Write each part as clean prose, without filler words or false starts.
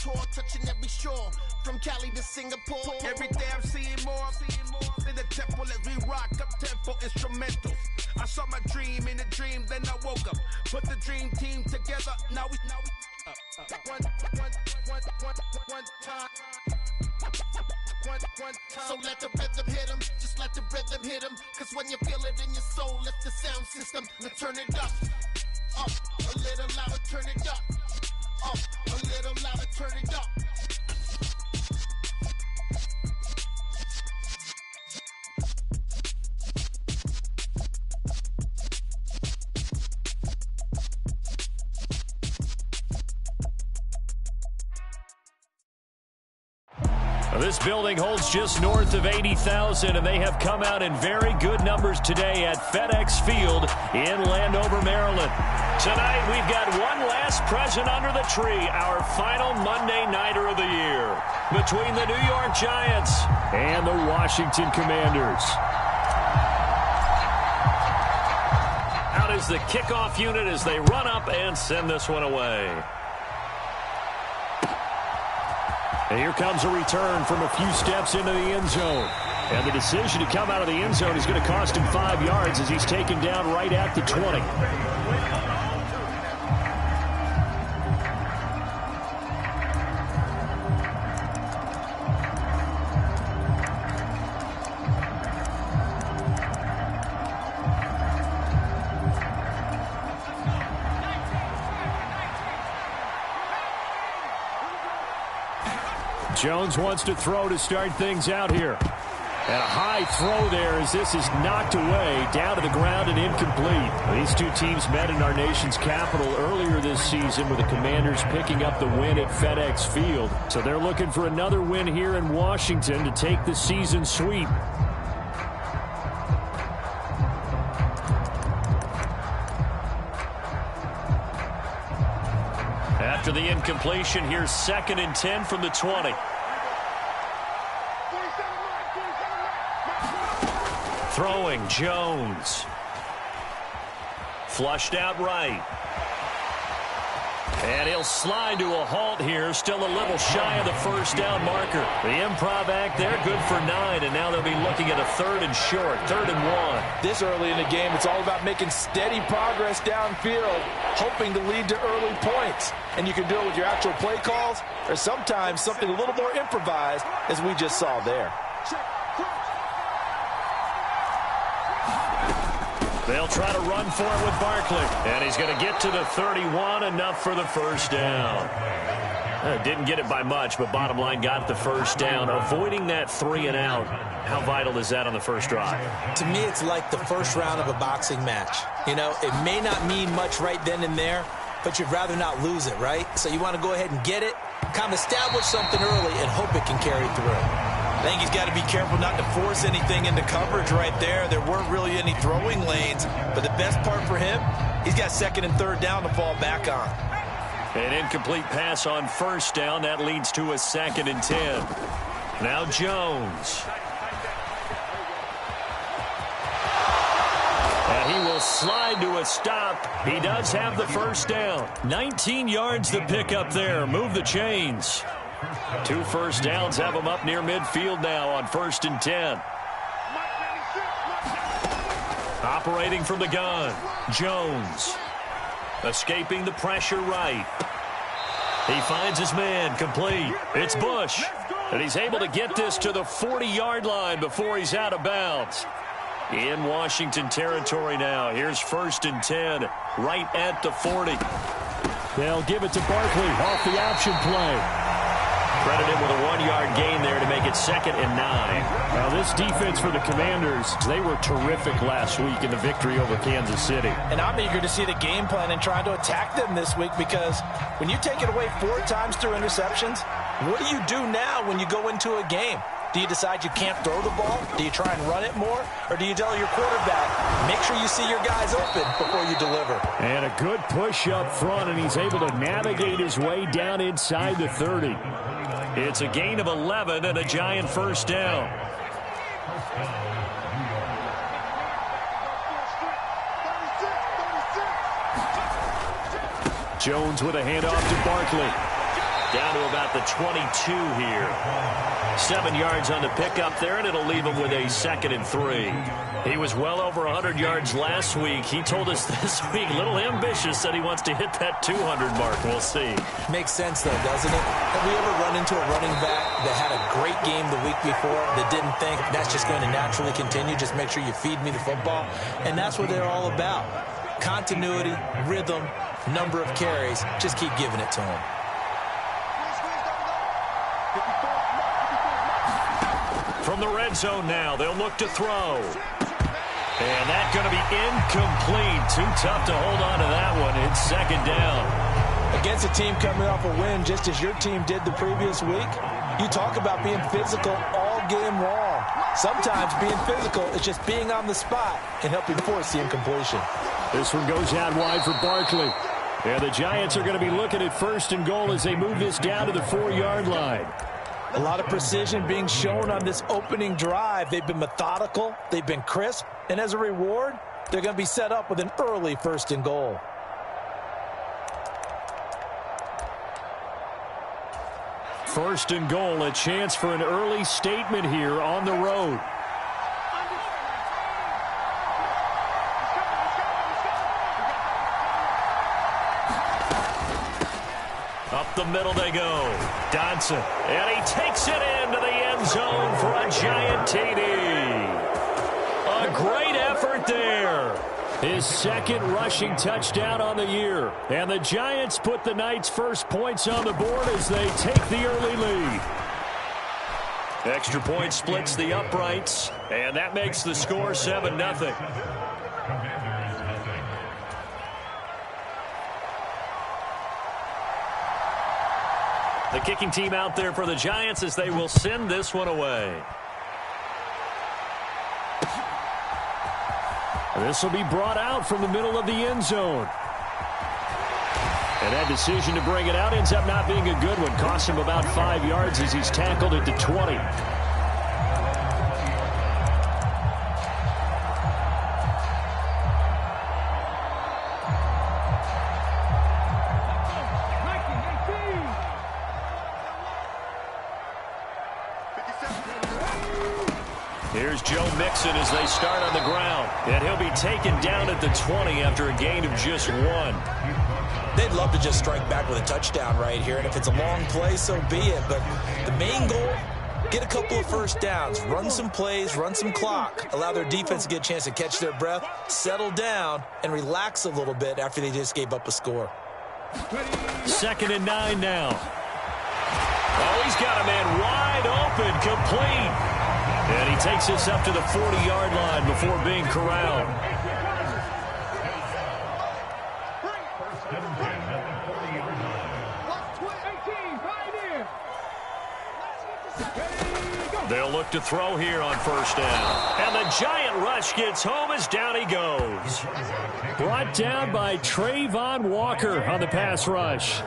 tour, touching every shore, from Cali to Singapore. Every day I'm seeing more in the temple as we rock up tempo instrumentals. I saw my dream in a dream, then I woke up. Put the dream team together, now we one time. So let the rhythm hit him, just let the rhythm hit him. Cause when you feel it in your soul, lift the sound system. Now turn it up, a little louder, turn it up, a little louder, turn it up. This building holds just north of 80,000, and they have come out in very good numbers today at FedEx Field in Landover, Maryland. Tonight, we've got one last present under the tree, our final Monday Nighter of the year, between the New York Giants and the Washington Commanders. Out is the kickoff unit as they run up and send this one away. And here comes a return from a few steps into the end zone. And the decision to come out of the end zone is going to cost him 5 yards as he's taken down right at the 20. Jones wants to throw to start things out here. And a high throw there as this is knocked away, down to the ground and incomplete. These two teams met in our nation's capital earlier this season with the Commanders picking up the win at FedEx Field. So they're looking for another win here in Washington to take the season sweep. After the incompletion, here's 2nd and 10 from the 20. Throwing, Jones. Flushed out right. And he'll slide to a halt here, still a little shy of the first down marker. The improv act there, good for 9, and now they'll be looking at a 3rd and short, 3rd and 1. This early in the game, it's all about making steady progress downfield, hoping to lead to early points. And you can do it with your actual play calls, or sometimes something a little more improvised, as we just saw there. They'll try to run for it with Barkley. And he's going to get to the 31, enough for the first down. Didn't get it by much, but bottom line got the first down. Avoiding that 3 and out. How vital is that on the first drive? To me, it's like the first round of a boxing match. You know, it may not mean much right then and there, but you'd rather not lose it, right? So you want to go ahead and get it, kind of establish something early, and hope it can carry through. I think he's got to be careful not to force anything into coverage right there. There weren't really any throwing lanes, but the best part for him, he's got 2nd and 3rd down to fall back on. An incomplete pass on first down. That leads to a 2nd and 10. Now Jones. And he will slide to a stop. He does have the first down. 19 yards to pick up there. Move the chains. 2 first downs have him up near midfield now on 1st and 10. Operating from the gun, Jones. Escaping the pressure right. He finds his man, complete. It's Bush. And he's able to get this to the 40-yard line before he's out of bounds. In Washington territory now. Here's 1st and 10, right at the 40. They'll give it to Barkley off the option play. Credited with a 1-yard gain there to make it 2nd and 9. Now this defense for the Commanders, they were terrific last week in the victory over Kansas City. And I'm eager to see the game plan and trying to attack them this week, because when you take it away 4 times through interceptions, what do you do now when you go into a game? Do you decide you can't throw the ball? Do you try and run it more? Or do you tell your quarterback, make sure you see your guys open before you deliver? And a good push up front, and he's able to navigate his way down inside the 30. It's a gain of 11 and a Giant first down. Jones with a handoff to Barkley. Down to about the 22 here. 7 yards on the pickup there, and it'll leave him with a 2nd and 3. He was well over 100 yards last week. He told us this week, a little ambitious, said he wants to hit that 200 mark. We'll see. Makes sense, though, doesn't it? Have we ever run into a running back that had a great game the week before that didn't think that's just going to naturally continue? Just make sure you feed me the football. And that's what they're all about. Continuity, rhythm, number of carries. Just keep giving it to him. From the red zone now, they'll look to throw. And that's going to be incomplete. Too tough to hold on to that one. It's 2nd down. Against a team coming off a win, just as your team did the previous week, you talk about being physical all game long. Sometimes being physical is just being on the spot and helping force the incompletion. This one goes out wide for Barkley. And the Giants are going to be looking at 1st and goal as they move this down to the 4-yard line. A lot of precision being shown on this opening drive. They've been methodical. They've been crisp. And as a reward, they're going to be set up with an early 1st and goal. First and goal, a chance for an early statement here on the road. Up the middle they go. Dotson. And he takes it into the end zone for a giant TD. A great effort there. His 2nd rushing touchdown on the year. And the Giants put the Knights' first points on the board as they take the early lead. Extra point splits the uprights. And that makes the score 7-0. The kicking team out there for the Giants as they will send this one away. This will be brought out from the middle of the end zone. And that decision to bring it out ends up not being a good one. Costs him about 5 yards as he's tackled at the 20. Here's Joe Mixon as they start on the ground. And he'll be taken down at the 20 after a gain of just 1. They'd love to just strike back with a touchdown right here. And if it's a long play, so be it. But the main goal, get a couple of first downs. Run some plays, run some clock. Allow their defense to get a chance to catch their breath, settle down, and relax a little bit after they just gave up a score. 2nd and 9 now. Oh, he's got a man wide open, complete. And he takes this up to the 40-yard line before being corralled. They'll look to throw here on 1st down. And the giant rush gets home as down he goes. Brought down by Trayvon Walker on the pass rush.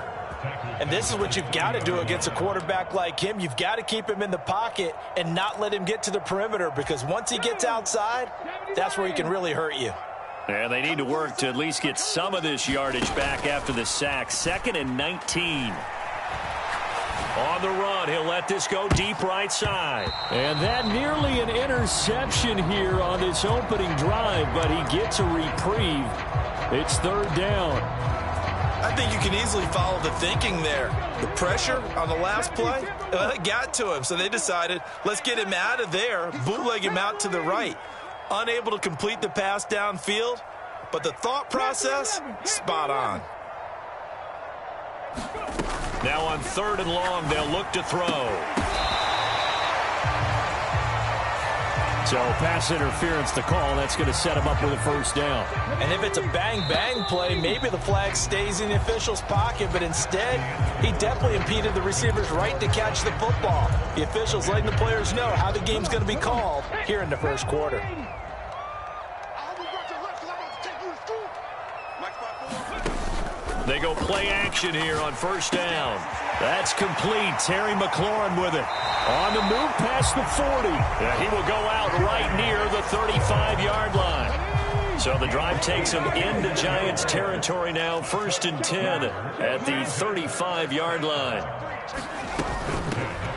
And this is what you've got to do against a quarterback like him. You've got to keep him in the pocket and not let him get to the perimeter, because once he gets outside, that's where he can really hurt you. And they need to work to at least get some of this yardage back after the sack. 2nd and 19. On the run, he'll let this go deep right side. And that nearly an interception here on this opening drive, but he gets a reprieve. It's 3rd down. I think you can easily follow the thinking there. The pressure on the last play, it got to him, so they decided, let's get him out of there, bootleg him out to the right. Unable to complete the pass downfield, but the thought process, spot on. Now on 3rd and long, they'll look to throw. So pass interference to call. That's going to set him up with a 1st down. And if it's a bang-bang play, maybe the flag stays in the official's pocket, but instead, he definitely impeded the receiver's right to catch the football. The officials letting the players know how the game's going to be called here in the 1st quarter. They go play action here on 1st down. That's complete. Terry McLaurin with it. On the move past the 40. And he will go out right near the 35-yard line. So So the drive takes them into Giants territory now, 1st and 10 at the 35-yard line.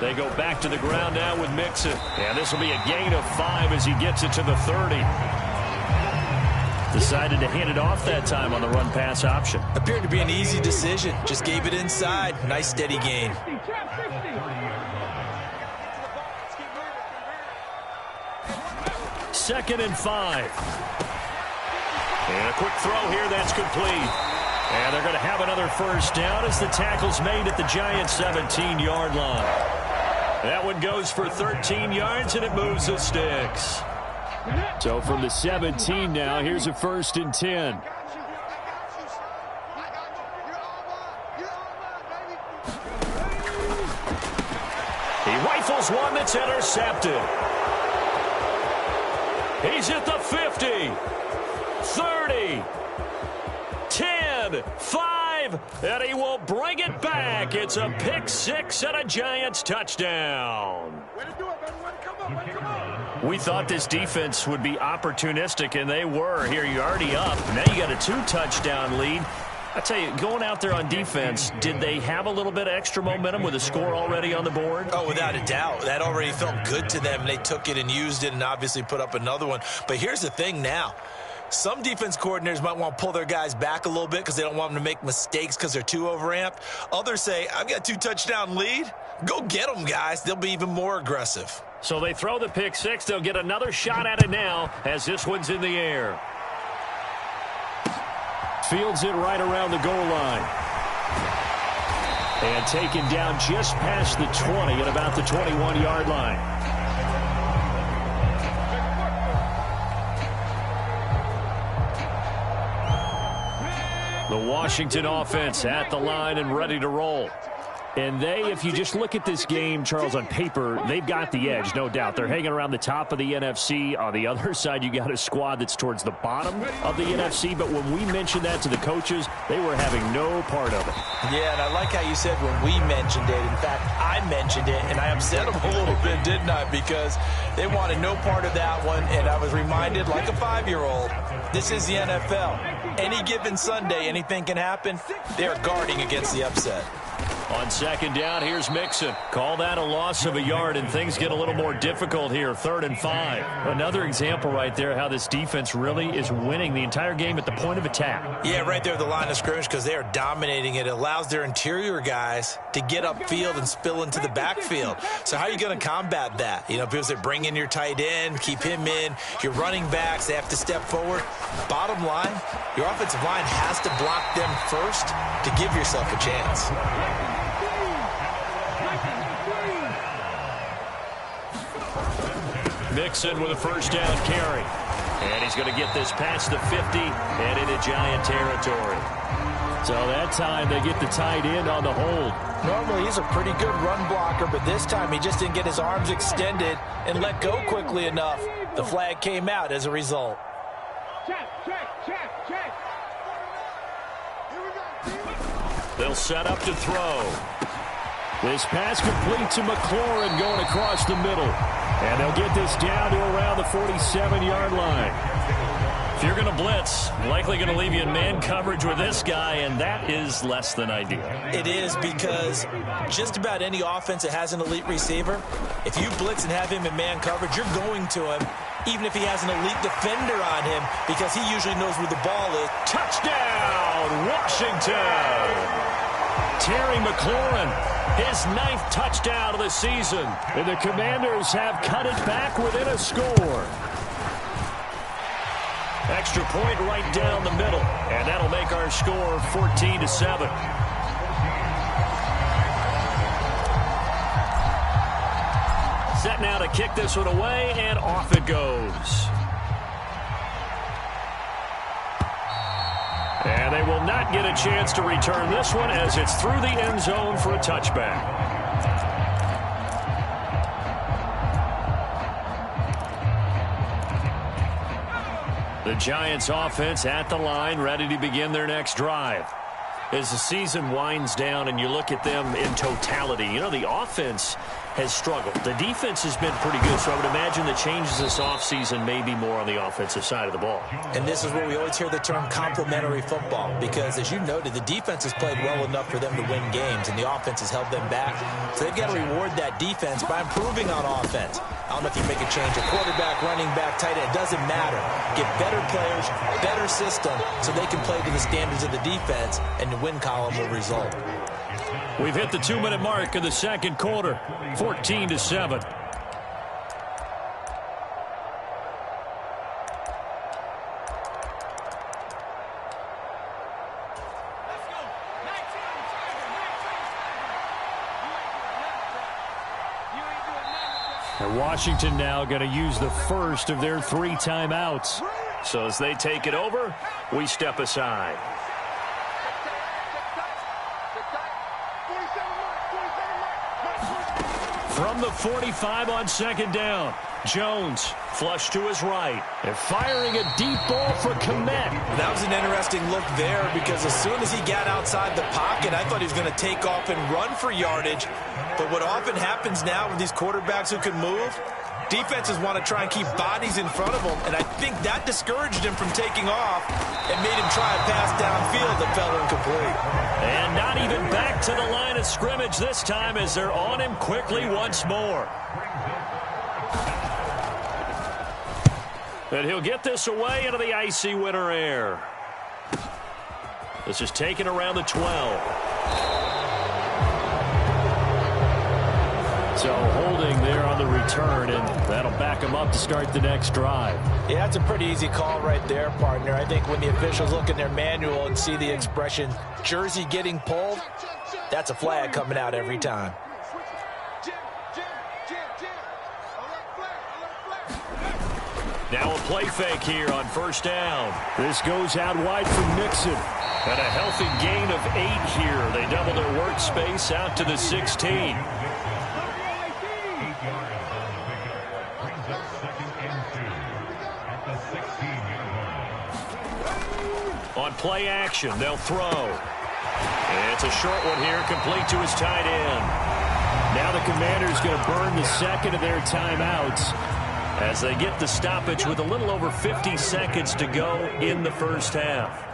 They go back to the ground now with Mixon. And this will be a gain of 5 as he gets it to the 30. Decided to hand it off that time on the run-pass option. Appeared to be an easy decision. Just gave it inside. Nice steady gain. Second and 5. And a quick throw here that's complete. And they're going to have another first down as the tackle's made at the Giants' 17-yard line. That one goes for 13 yards, and it moves the sticks. So from the 17 now, here's a 1st and 10. He rifles one that's intercepted. He's at the 50, 30, 10, 5, and he will bring it back. It's a pick 6 and a Giants touchdown. We thought this defense would be opportunistic, and they were. Here, you're already up. Now you got a 2-touchdown lead. I tell you, going out there on defense, did they have a little bit of extra momentum with a score already on the board? Oh, without a doubt. That already felt good to them. They took it and used it and obviously put up another one. But here's the thing now. Some defense coordinators might want to pull their guys back a little bit because they don't want them to make mistakes because they're too overamped. Others say, I've got a 2-touchdown lead. Go get them, guys. They'll be even more aggressive. So they throw the pick 6. They'll get another shot at it now as this one's in the air. Fields it right around the goal line. And taken down just past the 20 at about the 21-yard line. The Washington offense at the line and ready to roll. And they, if you just look at this game, Charles, on paper, they've got the edge, no doubt. They're hanging around the top of the NFC. On the other side, you got a squad that's towards the bottom of the NFC. But when we mentioned that to the coaches, they were having no part of it. Yeah, and I like how you said when we mentioned it. In fact, I mentioned it, and I upset them a little bit, didn't I? Because they wanted no part of that one, and I was reminded, like a 5-year-old, this is the NFL. Any given Sunday, anything can happen. They're guarding against the upset. On second down, here's Mixon. Call that a loss of a yard, and things get a little more difficult here. 3rd and 5. Another example right there how this defense really is winning the entire game at the point of attack. Yeah, right there at the line of scrimmage because they are dominating it. It allows their interior guys to get upfield and spill into the backfield. So how are you going to combat that? You know, people say bring in your tight end, keep him in. Your running backs, they have to step forward. Bottom line, your offensive line has to block them first to give yourself a chance. Mixon with a first down carry. And he's going to get this past the 50 and into Giant territory. So that time they get the tight end on the hold. Normally he's a pretty good run blocker, but this time he just didn't get his arms extended and let go quickly enough. The flag came out as a result. They'll set up to throw. This pass complete to McLaurin going across the middle. And they'll get this down to around the 47-yard line. If you're going to blitz, likely going to leave you in man coverage with this guy, and that is less than ideal. It is because just about any offense that has an elite receiver, if you blitz and have him in man coverage, you're going to him, even if he has an elite defender on him, because he usually knows where the ball is. Touchdown, Washington! Terry McLaurin, his 9th touchdown of the season. And the Commanders have cut it back within a score. Extra point right down the middle. And that'll make our score 14-7. Set now to kick this one away, and off it goes. And they will not get a chance to return this one as it's through the end zone for a touchback. The Giants offense at the line, ready to begin their next drive. As the season winds down and you look at them in totality, you know, the offense has struggled. The defense has been pretty good, so I would imagine the changes this offseason may be more on the offensive side of the ball. And this is where we always hear the term complementary football, because as you noted, the defense has played well enough for them to win games, and the offense has held them back. So they've got to reward that defense by improving on offense. I don't know if you make a change of quarterback, running back, tight end. It doesn't matter. Get better players, better system, so they can play to the standards of the defense, and the win column will result. We've hit the 2-minute mark of the second quarter, 14-7. And Washington now going to use the first of their 3 timeouts. So as they take it over, we step aside. From the 45 on second down, Jones flush to his right and firing a deep ball for Kmet. That was an interesting look there, because as soon as he got outside the pocket, I thought he was going to take off and run for yardage. But what often happens now with these quarterbacks who can move, defenses want to try and keep bodies in front of them, and I think that discouraged him from taking off and made him try a pass downfield that fell incomplete. And not even back to the line of scrimmage this time, as they're on him quickly once more. And he'll get this away into the icy winter air. This is taken around the 12. So holding there on the return, and that'll back him up to start the next drive. Yeah, that's a pretty easy call right there, partner. I think when the officials look in their manual and see the expression jersey getting pulled, that's a flag coming out every time. Now a play fake here on first down. This goes out wide for Mixon. And a healthy gain of 8 here. They double their workspace out to the 16. On play action, they'll throw. And it's a short one here, complete to his tight end. Now the Commanders going to burn the second of their timeouts as they get the stoppage with a little over 50 seconds to go in the first half.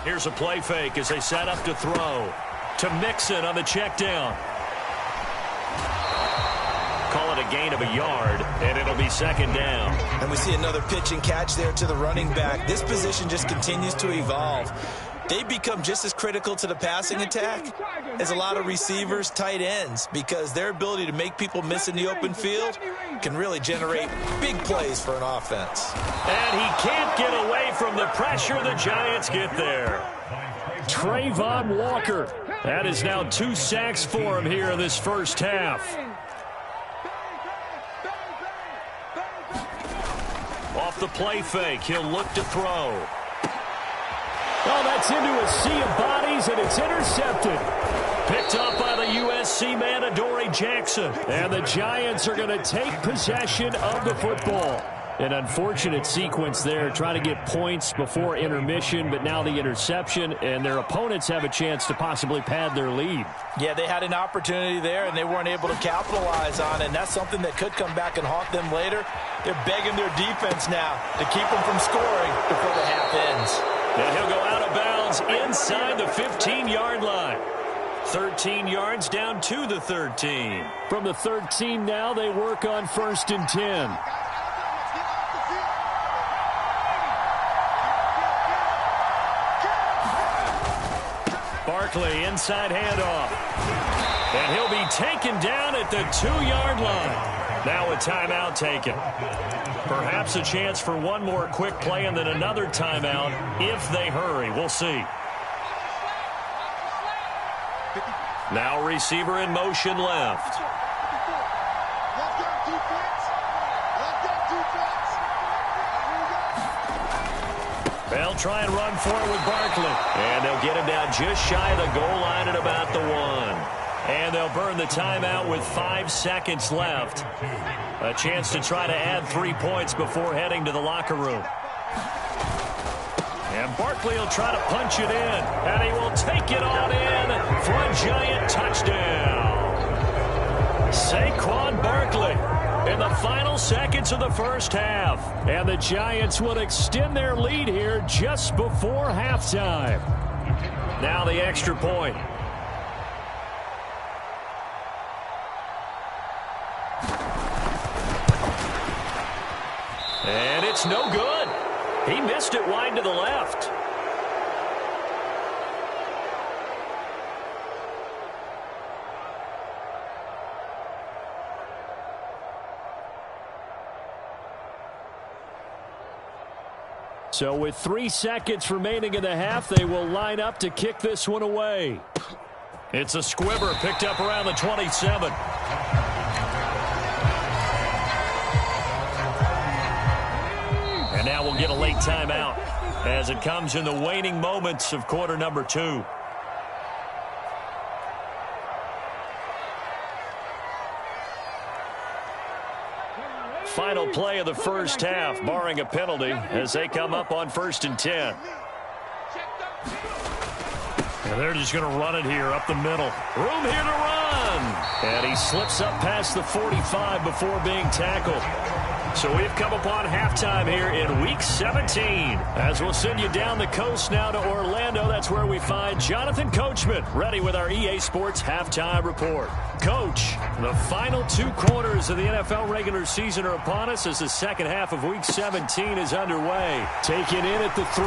Here's a play fake as they set up to throw. To Mixon on the check down. Call it a gain of a yard, and it'll be second down. And we see another pitch and catch there to the running back. This position just continues to evolve. They become just as critical to the passing attack as a lot of receivers, tight ends, because their ability to make people miss in the open field can really generate big plays for an offense. And he can't get away from the pressure. The Giants get there. Trayvon Walker. That is now 2 sacks for him here in this first half. Off the play fake, he'll look to throw. Oh, that's into a sea of bodies, and it's intercepted. Picked up by the USC man, Adoree Jackson. And the Giants are going to take possession of the football. An unfortunate sequence there, trying to get points before intermission, but now the interception, and their opponents have a chance to possibly pad their lead. Yeah, they had an opportunity there, and they weren't able to capitalize on it, and that's something that could come back and haunt them later. They're begging their defense now to keep them from scoring before the half ends. And he'll go out of bounds inside the 15-yard line. 13 yards down to the 13. From the 13 now, they work on 1st and 10. Barkley, inside handoff. And he'll be taken down at the 2-yard line. Now a timeout taken. Perhaps a chance for one more quick play and then another timeout if they hurry. We'll see. Now receiver in motion left. They'll try and run for it with Barkley. And they'll get him down just shy of the goal line at about the 1. And they'll burn the timeout with 5 seconds left. A chance to try to add 3 points before heading to the locker room. And Barkley will try to punch it in. And he will take it on in for a Giant touchdown. Saquon Barkley in the final seconds of the first half. And the Giants will extend their lead here just before halftime. Now the extra point. And it's no good. He missed it wide to the left. So with 3 seconds remaining in the half, they will line up to kick this one away. It's a squibber picked up around the 27. And now we'll get a late timeout as it comes in the waning moments of quarter number 2. Final play of the first half, barring a penalty, as they come up on 1st and 10. And they're just going to run it here up the middle. Room here to run. And he slips up past the 45 before being tackled. So we've come upon halftime here in Week 17. As we'll send you down the coast now to Orlando, that's where we find Jonathan Coachman, ready with our EA Sports Halftime Report. Coach, the final 2 quarters of the NFL regular season are upon us as the second half of Week 17 is underway. Taken in at the 3.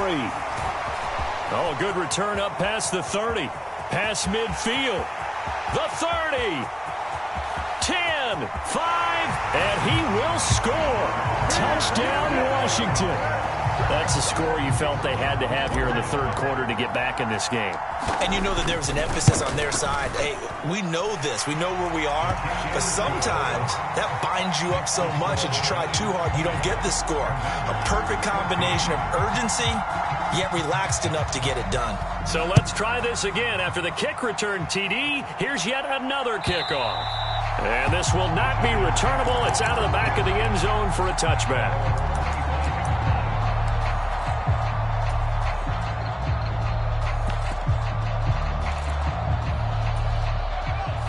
Oh, good return up past the 30. Past midfield. The 30. 10, 5, and he will score. Touchdown, Washington. That's the score you felt they had to have here in the third quarter to get back in this game. And you know that there was an emphasis on their side. Hey, we know this. We know where we are. But sometimes that binds you up so much that you try too hard, you don't get the score. A perfect combination of urgency, yet relaxed enough to get it done. So let's try this again. After the kick return TD, here's yet another kickoff. And this will not be returnable. It's out of the back of the end zone for a touchback.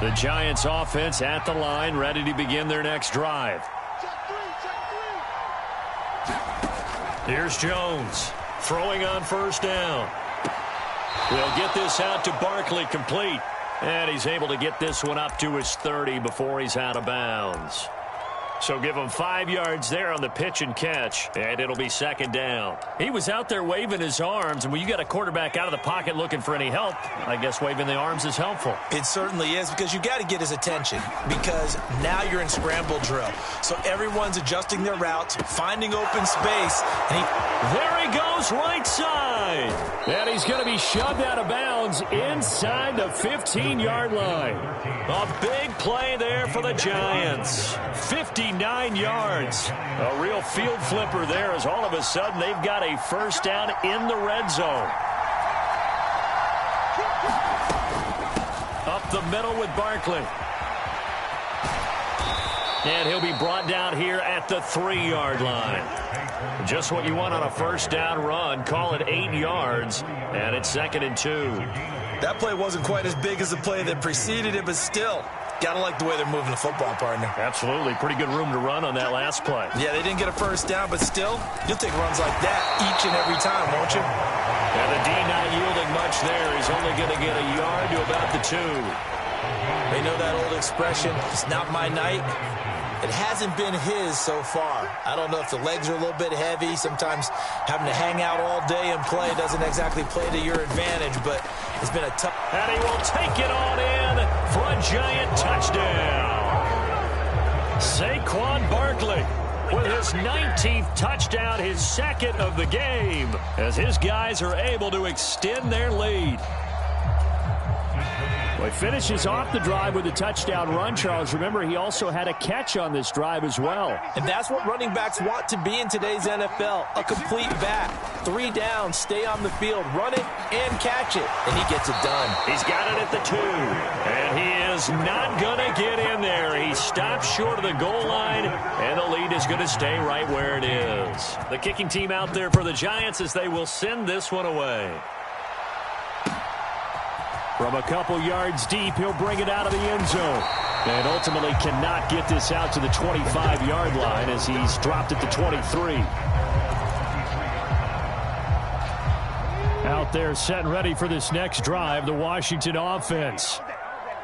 The Giants offense at the line, ready to begin their next drive. Here's Jones, throwing on 1st down. They'll get this out to Barkley, complete. And he's able to get this one up to his 30 before he's out of bounds. So give him 5 yards there on the pitch and catch, and it'll be 2nd down. He was out there waving his arms, and when you got a quarterback out of the pocket looking for any help, I guess waving the arms is helpful. It certainly is, because you got to get his attention, because now you're in scramble drill. So everyone's adjusting their routes, finding open space, and there he goes right side. And he's going to be shoved out of bounds inside the 15-yard line. A big play there for the Giants. 59 yards. A real field flipper there, as all of a sudden they've got a 1st down in the red zone. Up the middle with Barkley. And he'll be brought down here at the 3-yard line. Just what you want on a 1st down run. Call it 8 yards, and it's 2nd and 2. That play wasn't quite as big as the play that preceded it, but still, gotta like the way they're moving the football, partner. Absolutely. Pretty good room to run on that last play. Yeah, they didn't get a 1st down, but still, you'll take runs like that each and every time, won't you? And the D not yielding much there. He's only going to get a yard to about the 2. They know that old expression, it's not my night. It hasn't been his so far. I don't know if the legs are a little bit heavy. Sometimes having to hang out all day and play doesn't exactly play to your advantage, but it's been a tough... And he will take it on in for a Giant touchdown. Saquon Barkley with his 19th touchdown, his 2nd of the game, as his guys are able to extend their lead. Well, he finishes off the drive with a touchdown run, Charles. Remember, he also had a catch on this drive as well. And that's what running backs want to be in today's NFL, a complete back. 3 down, stay on the field, run it, and catch it. And he gets it done. He's got it at the 2. And he was not going to get in there. He stopped short of the goal line, and the lead is going to stay right where it is. The kicking team out there for the Giants as they will send this one away. From a couple yards deep, he'll bring it out of the end zone. And ultimately cannot get this out to the 25-yard line as he's dropped at the 23. Out there set and ready for this next drive, the Washington offense.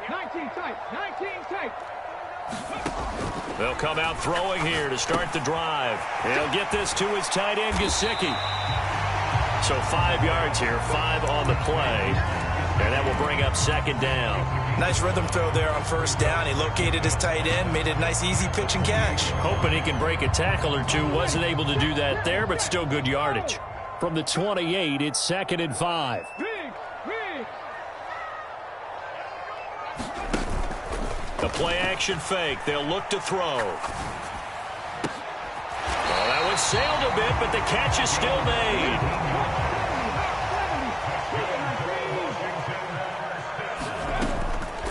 19 tight, 19 tight. They'll come out throwing here to start the drive. He'll get this to his tight end, Gesicki. So 5 yards here, 5 on the play. And that will bring up second down. Nice rhythm throw there on first down. He located his tight end, made it a nice easy pitch and catch. Hoping he can break a tackle or two. Wasn't able to do that there, but still good yardage. From the 28, it's 2nd and 5. The play action fake. They'll look to throw. Well, that one sailed a bit, but the catch is still made.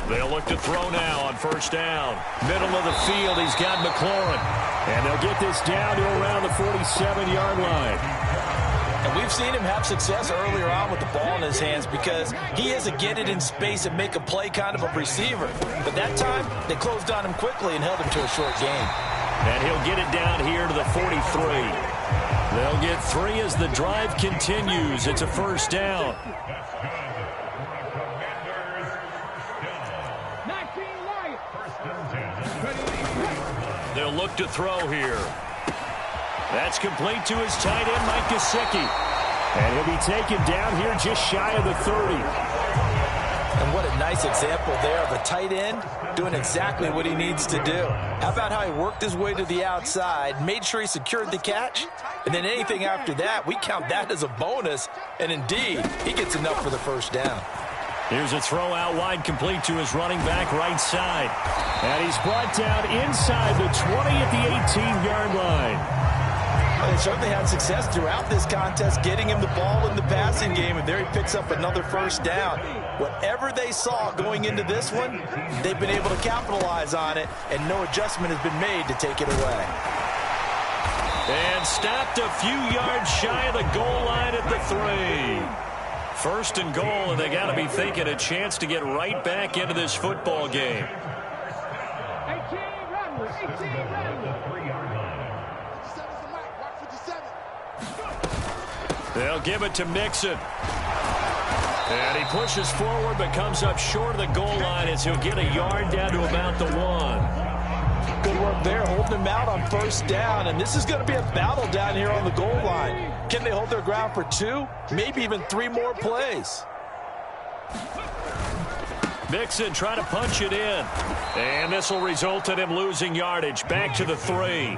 They'll look to throw now on first down. Middle of the field, he's got McLaurin. And they'll get this down to around the 47-yard line. And we've seen him have success earlier on with the ball in his hands because he is a get it in space and make a play kind of a receiver. But that time, they closed on him quickly and held him to a short gain. And he'll get it down here to the 43. They'll get 3 as the drive continues. It's a first down. They'll look to throw here. That's complete to his tight end, Mike Gesicki. And he'll be taken down here just shy of the 30. And what a nice example there of a tight end doing exactly what he needs to do. How about how he worked his way to the outside, made sure he secured the catch, and then anything after that, we count that as a bonus. And indeed, he gets enough for the first down. Here's a throw out wide, complete to his running back right side. And he's brought down inside the 20 at the 18-yard line. They certainly had success throughout this contest, getting him the ball in the passing game, and there he picks up another first down. Whatever they saw going into this one, they've been able to capitalize on it, and no adjustment has been made to take it away. And stopped a few yards shy of the goal line at the 3. First and goal, and they got to be thinking a chance to get right back into this football game. 18 Rattler, 18 Rattler. They'll give it to Mixon. And he pushes forward but comes up short of the goal line as he'll get a yard down to about the 1. Good work there, holding him out on first down. And this is going to be a battle down here on the goal line. Can they hold their ground for 2, maybe even 3 more plays? Mixon trying to punch it in. And this will result in him losing yardage back to the 3.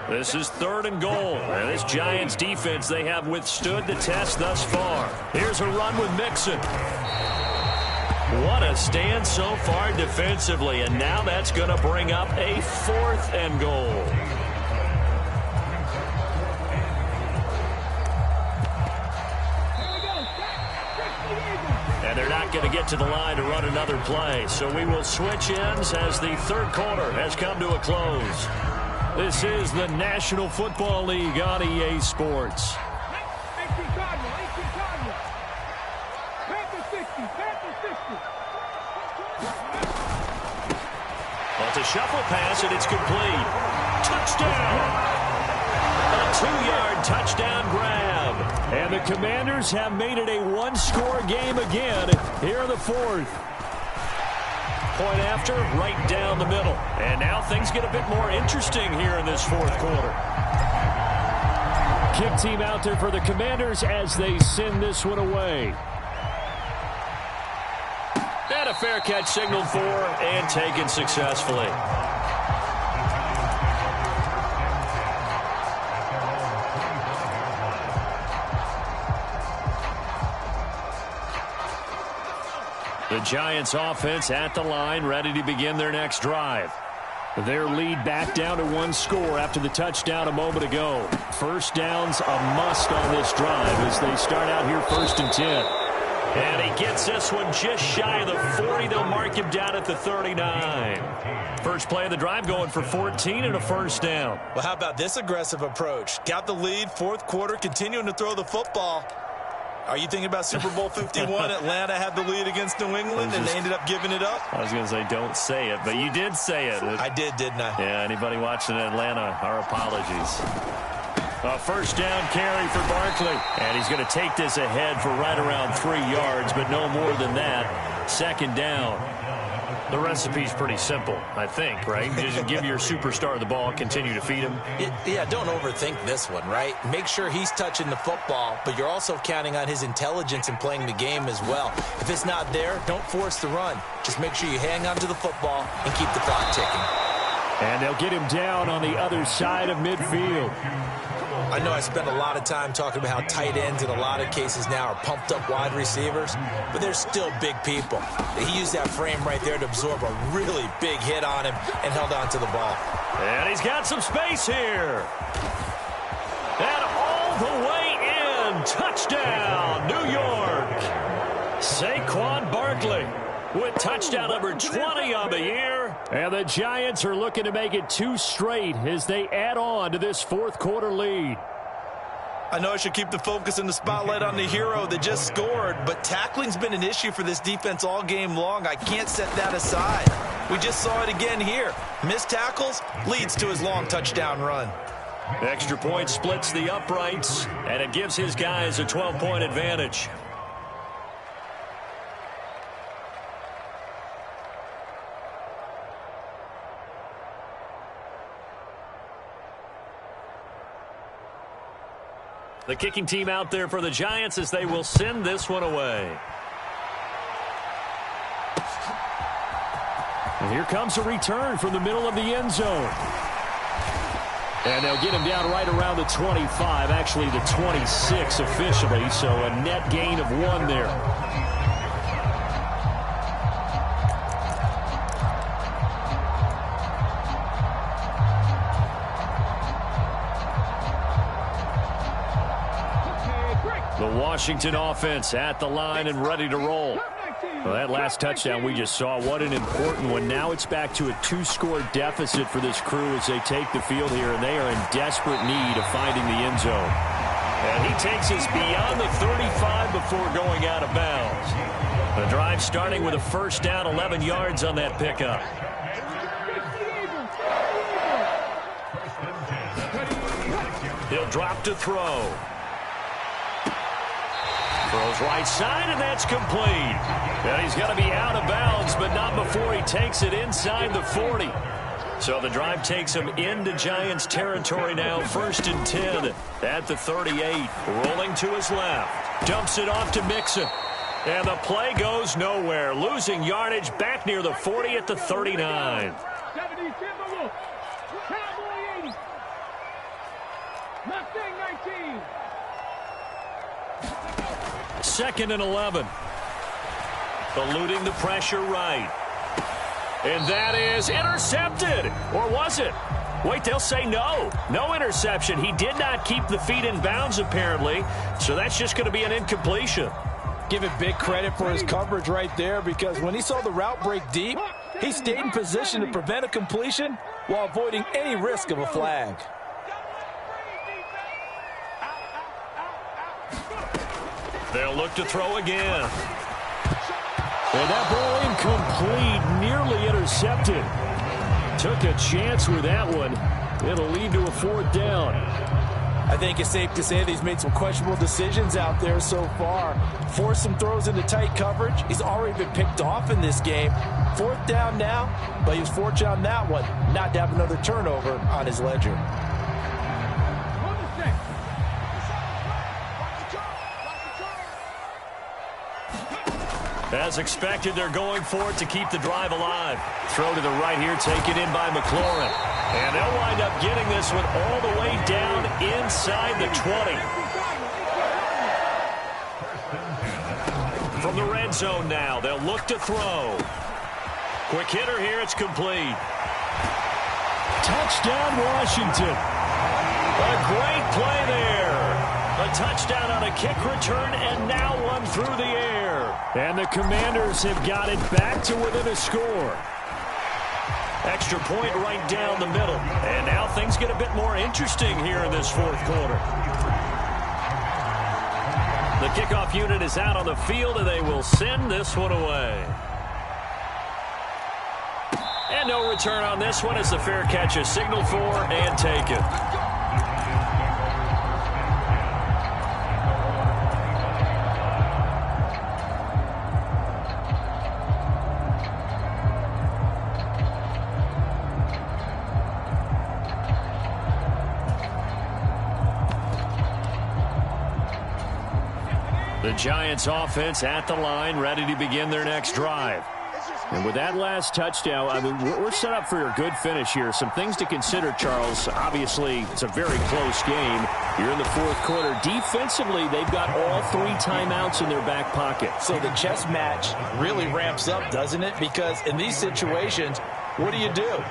This is 3rd and goal. And this Giants defense, they have withstood the test thus far. Here's a run with Mixon. What a stand so far defensively. And now that's going to bring up a 4th and goal. And they're not going to get to the line to run another play. So we will switch ends as the 3rd quarter has come to a close. This is the National Football League on EA Sports. 18 Cardinal, 18 Cardinal. Panther 60, Panther 60. Well, it's a shuffle pass, and it's complete. Touchdown! A 2-yard touchdown grab. And the Commanders have made it a 1-score game again here in the 4th. Point after, right down the middle. And now things get a bit more interesting here in this 4th quarter. Kick team out there for the Commanders as they send this one away. And a fair catch signaled for and taken successfully. The Giants offense at the line, ready to begin their next drive. Their lead back down to 1 score after the touchdown a moment ago. First down's a must on this drive as they start out here 1st and 10. And he gets this one just shy of the 40. They'll mark him down at the 39. First play of the drive going for 14 and a first down. Well, how about this aggressive approach? Got the lead, fourth quarter, continuing to throw the football. Are you thinking about Super Bowl 51? Atlanta had the lead against New England, and they ended up giving it up? I was going to say don't say it, but you did say it. I did, didn't I? Yeah, anybody watching Atlanta, our apologies. A first down carry for Barkley. And he's going to take this ahead for right around 3 yards, but no more than that. Second down. The recipe's pretty simple, I think, right? Just give your superstar the ball, continue to feed him. Yeah, don't overthink this one, right? Make sure he's touching the football, but you're also counting on his intelligence in playing the game as well. If it's not there, don't force the run. Just make sure you hang on to the football and keep the clock ticking. And they'll get him down on the other side of midfield. I know I spent a lot of time talking about how tight ends in a lot of cases now are pumped up wide receivers, but they're still big people. He used that frame right there to absorb a really big hit on him and held on to the ball. And he's got some space here. And all the way in. Touchdown, New York. Saquon Barkley with touchdown number 20 on the year. And the Giants are looking to make it 2 straight as they add on to this fourth quarter lead. I know I should keep the focus and the spotlight on the hero that just scored, but tackling's been an issue for this defense all game long. I can't set that aside. We just saw it again here. Missed tackles leads to his long touchdown run. Extra point splits the uprights, and it gives his guys a 12-point advantage. The kicking team out there for the Giants as they will send this one away. And here comes a return from the middle of the end zone. And they'll get him down right around the 25, actually the 26 officially, so a net gain of 1 there. The Washington offense at the line and ready to roll. Well, that last touchdown we just saw, what an important one. Now it's back to a 2-score deficit for this crew as they take the field here, and they are in desperate need of finding the end zone. And he takes us beyond the 35 before going out of bounds. The drive starting with a first down, 11 yards on that pickup. He'll drop to throw. Throws right side, and that's complete. And he's going to be out of bounds, but not before he takes it inside the 40. So the drive takes him into Giants territory now, 1st and 10 at the 38. Rolling to his left. Dumps it off to Mixon. And the play goes nowhere. Losing yardage back near the 40 at the 39. 70 Timberwolves. Cowboy 80. Mustang 19. 2nd and 11. Eluding the pressure right. And that is intercepted. Or was it? Wait, they'll say no. No interception. He did not keep the feet in bounds, apparently. So that's just going to be an incompletion. Give it big credit for his coverage right there, because when he saw the route break deep, he stayed in position to prevent a completion while avoiding any risk of a flag. They'll look to throw again. And that ball incomplete, nearly intercepted. Took a chance with that one. It'll lead to a 4th down. I think it's safe to say that he's made some questionable decisions out there so far. Forced some throws into tight coverage. He's already been picked off in this game. 4th down now, but he was fortunate on that one not to have another turnover on his ledger. As expected, they're going for it to keep the drive alive. Throw to the right here, taken in by McLaurin. And they'll wind up getting this one all the way down inside the 20. From the red zone now, they'll look to throw. Quick hitter here, it's complete. Touchdown, Washington. A great play there. A touchdown on a kick return, and now one through the air. And the Commanders have got it back to within a score. Extra point right down the middle. And now things get a bit more interesting here in this fourth quarter. The kickoff unit is out on the field, and they will send this one away. And no return on this one as the fair catch is signaled for and taken. The Giants offense at the line, ready to begin their next drive. And with that last touchdown, I mean, we're set up for a good finish here. Some things to consider, Charles. Obviously, it's a very close game. You're in the fourth quarter. Defensively, they've got all 3 timeouts in their back pocket. So the chess match really ramps up, doesn't it? Because in these situations, what do?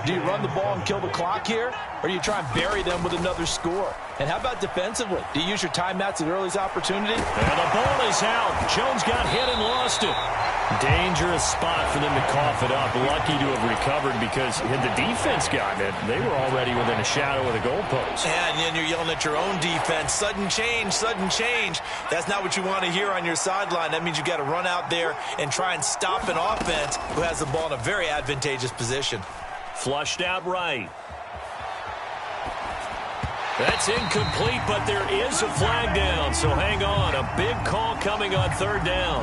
Do you run the ball and kill the clock here? Or do you try and bury them with another score? And how about defensively? Do you use your timeouts at earliest opportunity? And the ball is out. Jones got hit and lost it. Dangerous spot for them to cough it up. Lucky to have recovered because had the defense gotten it, they were already within a shadow of the goalpost. Yeah, and then you're yelling at your own defense. Sudden change, sudden change. That's not what you want to hear on your sideline. That means you got to run out there and try and stop an offense who has the ball in a very advantageous position. Flushed out right. That's incomplete, but there is a flag down, so hang on. A big call coming on third down.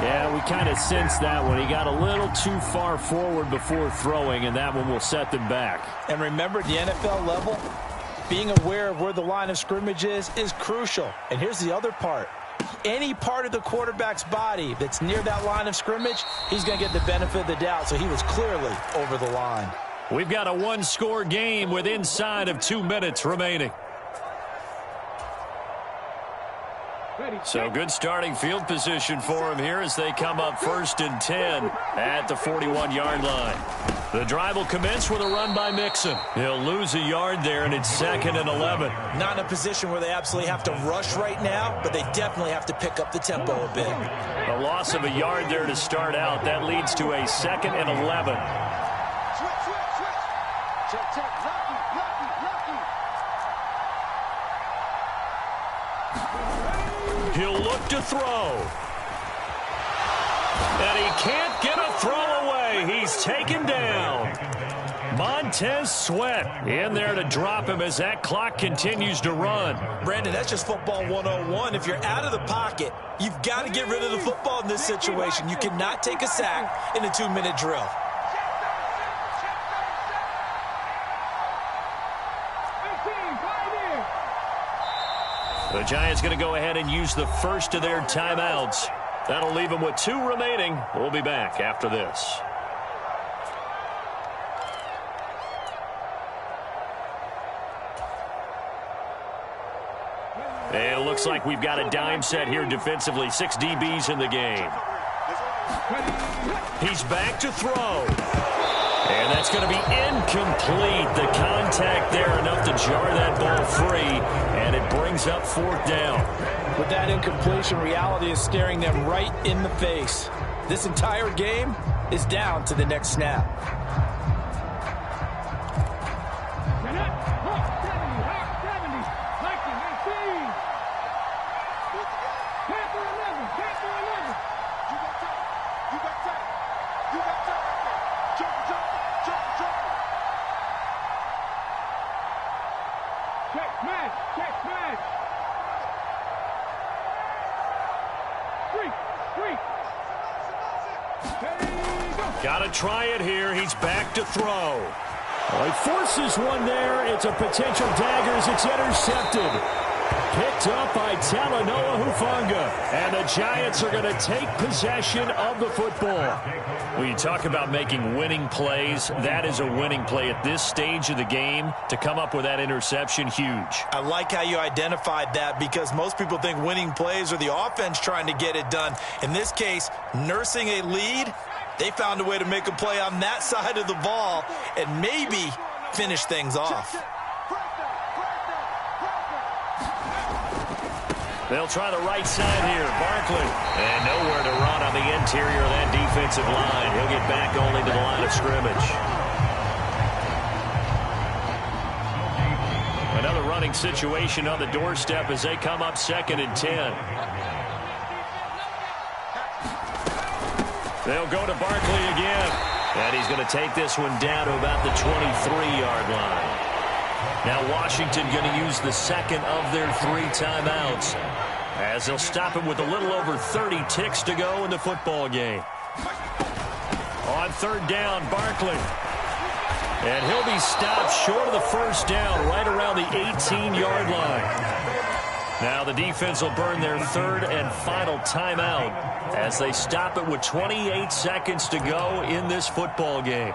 Yeah, we kind of sensed that one. He got a little too far forward before throwing, and that one will set them back. And remember, at the NFL level, being aware of where the line of scrimmage is crucial. And here's the other part. Any part of the quarterback's body that's near that line of scrimmage, he's going to get the benefit of the doubt, so he was clearly over the line. We've got a one-score game with inside of 2 minutes remaining. So good starting field position for him here as they come up 1st and 10 at the 41-yard line. The drive will commence with a run by Mixon. He'll lose a yard there, and it's 2nd and 11. Not in a position where they absolutely have to rush right now, but they definitely have to pick up the tempo a bit. A loss of a yard there to start out. That leads to a 2nd and 11. He'll look to throw. And he can't get a throw away. He's taken down. Montez Sweat in there to drop him as that clock continues to run. Brandon, that's just football 101. If you're out of the pocket, you've got to get rid of the football in this situation. You cannot take a sack in a 2-minute drill. The Giants going to go ahead and use the first of their timeouts. That'll leave them with 2 remaining. We'll be back after this. And it looks like we've got a dime set here defensively. 6 DBs in the game. He's back to throw. And that's going to be incomplete. The contact there enough to jar that ball free, and it brings up 4th down. With that incompletion, reality is staring them right in the face. This entire game is down to the next snap. Got to try it here. He's back to throw. Well, he forces one there. It's a potential dagger as it's intercepted. Picked up by Talanoa Hufanga. And the Giants are going to take possession of the football. When you talk about making winning plays, that is a winning play at this stage of the game. To come up with that interception, huge. I like how you identified that because most people think winning plays are the offense trying to get it done. In this case, nursing a lead, they found a way to make a play on that side of the ball and maybe finish things off. They'll try the right side here. Barkley. And nowhere to run on the interior of that defensive line. He'll get back only to the line of scrimmage. Another running situation on the doorstep as they come up 2nd and 10. They'll go to Barkley again. And he's going to take this one down to about the 23-yard line. Now Washington going to use the second of their 3 timeouts as they'll stop him with a little over 30 ticks to go in the football game. On 3rd down, Barkley. And he'll be stopped short of the first down right around the 18-yard line. Now the defense will burn their 3rd and final timeout as they stop it with 28 seconds to go in this football game.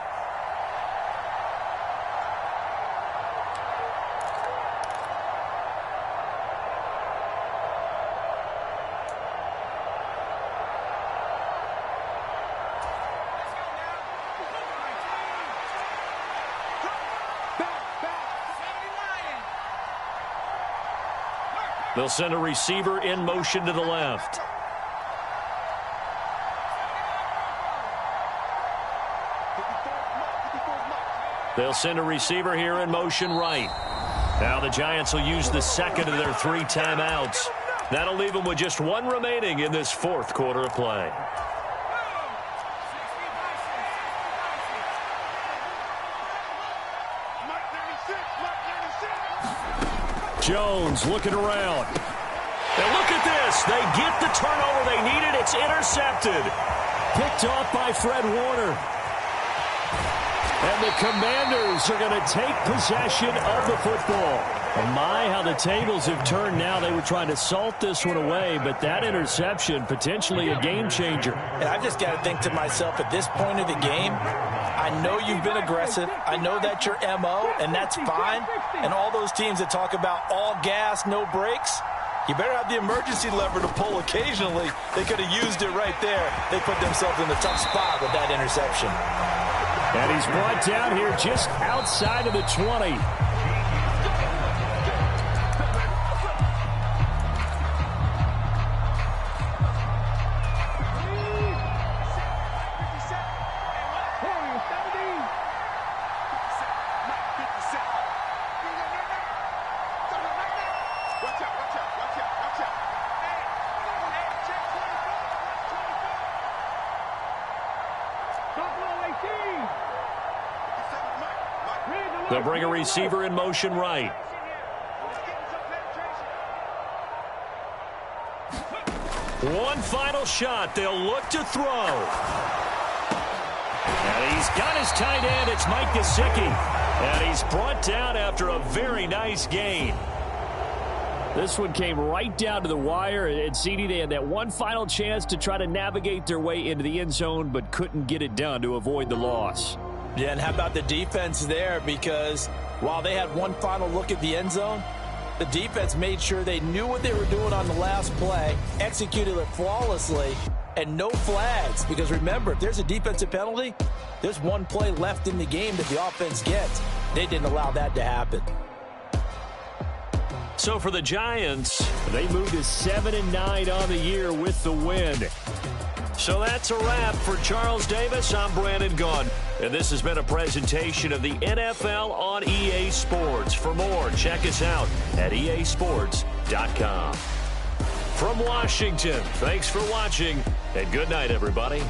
They'll send a receiver in motion to the left. They'll send a receiver here in motion right. Now the Giants will use the second of their 3 timeouts. That'll leave them with just 1 remaining in this 4th quarter of play. Jones looking around. And look at this. They get the turnover they needed. It's intercepted. Picked off by Fred Warner. And the Commanders are going to take possession of the football. And my, how the tables have turned now. They were trying to salt this one away, but that interception, potentially a game changer. And I've just got to think to myself, at this point of the game, I know you've been aggressive. I know that's your MO, and that's fine. And all those teams that talk about all gas, no brakes, you better have the emergency lever to pull occasionally. They could have used it right there. They put themselves in a tough spot with that interception. And he's brought down here just outside of the 20. They'll bring a receiver in motion right. One final shot. They'll look to throw. And he's got his tight end. It's Mike Gesicki. And he's brought down after a very nice gain. This one came right down to the wire. And CD, they had that one final chance to try to navigate their way into the end zone, but couldn't get it done to avoid the loss. Yeah, and how about the defense there? Because while they had one final look at the end zone, the defense made sure they knew what they were doing on the last play, executed it flawlessly, and no flags. Because remember, if there's a defensive penalty, there's one play left in the game that the offense gets. They didn't allow that to happen. So for the Giants, they moved to 7-9 on the year with the win. So that's a wrap for Charles Davis. I'm Brandon Gaudin. And this has been a presentation of the NFL on EA Sports. For more, check us out at easports.com. From Washington, thanks for watching, and good night, everybody.